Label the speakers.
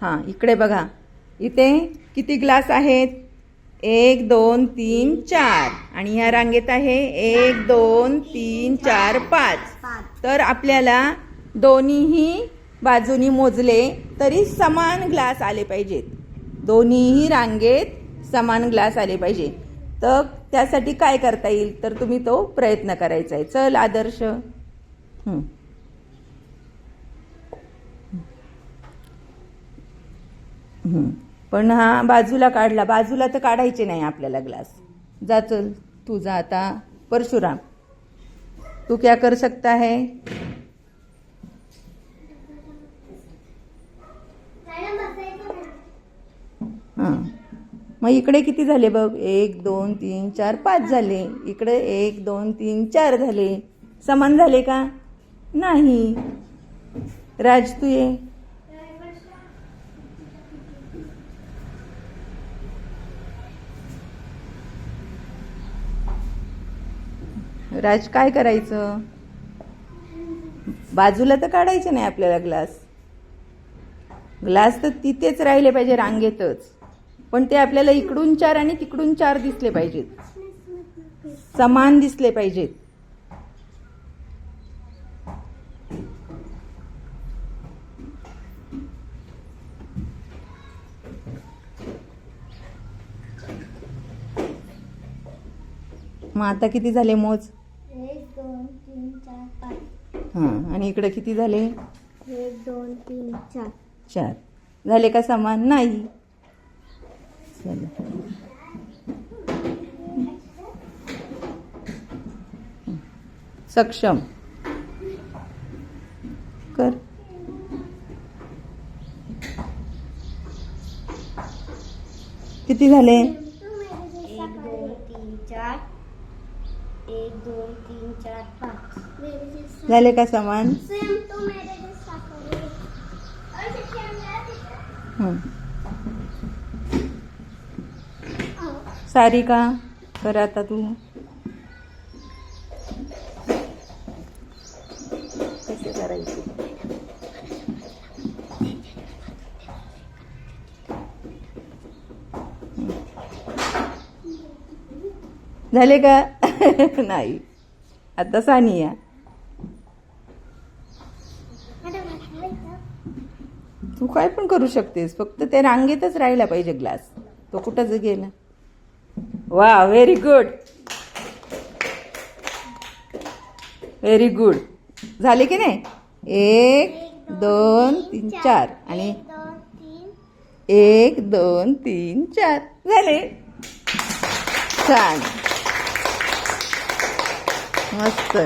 Speaker 1: हां, इकडे बघा. इथे किती ग्लास आहेत? 1 2 3 4 आणि ह्या रांगेत आहे 1 2 3 4 5. तर आपल्याला दोन्हीही बाजूनी मोजले तरी समान ग्लास आले पाहिजेत. दोन्हीही रांगेत समान ग्लास आले पाहिजे. तर त्यासाठी काय करता येईल तर तुम्ही तो प्रयत्न करायचा आहे. चल आदर्श. पण हा बाजूला काढला. बाजूला तर काढायचे नाही आपल्याला ग्लास. जा चल तू जा आता. परशुराम तू क्या कर सकता है? हां, मग इकडे किती झाले बघ? 1 2 3 4 5 झाले. इकडे 1 2 3 4 झाले. समान झाले का? नाही. राज तू ये. राज काय करायचं? बाजूला तर काढायचं नाही आपल्याला ग्लास. ग्लास तर तिथेच राहिले पाहिजे रांगेतच. पण ते आपल्याला इकडून 4 आणि तिकडून 4 दिसले पाहिजेत. समान दिसले पाहिजेत. मग आता किती झाले मोज?
Speaker 2: 1 2 3 4 5.
Speaker 1: हां, आणि इकडे किती झाले?
Speaker 2: 1 2 3 4.
Speaker 1: 4 झाले का समान? नाही. चला सक्षम कर. किती झाले?
Speaker 2: 1 2 3 4. 1 2 3 4 5.
Speaker 1: झाले का समान?
Speaker 2: सेम टू मेरे जैसा करो.
Speaker 1: सारिका कर आता तू. कसे करायचे? झाले का? नाही. आता सानिया. तू काय पण करू शकतेस. फक्त त्या रांगेतच राहिला पाहिजे ग्लास. तो कुठं गेला? वा, व्हेरी गुड. Very good. झाले की नाही? 1 2 3 4 आणि 1 2 3 4 झाले. छान, मस्त.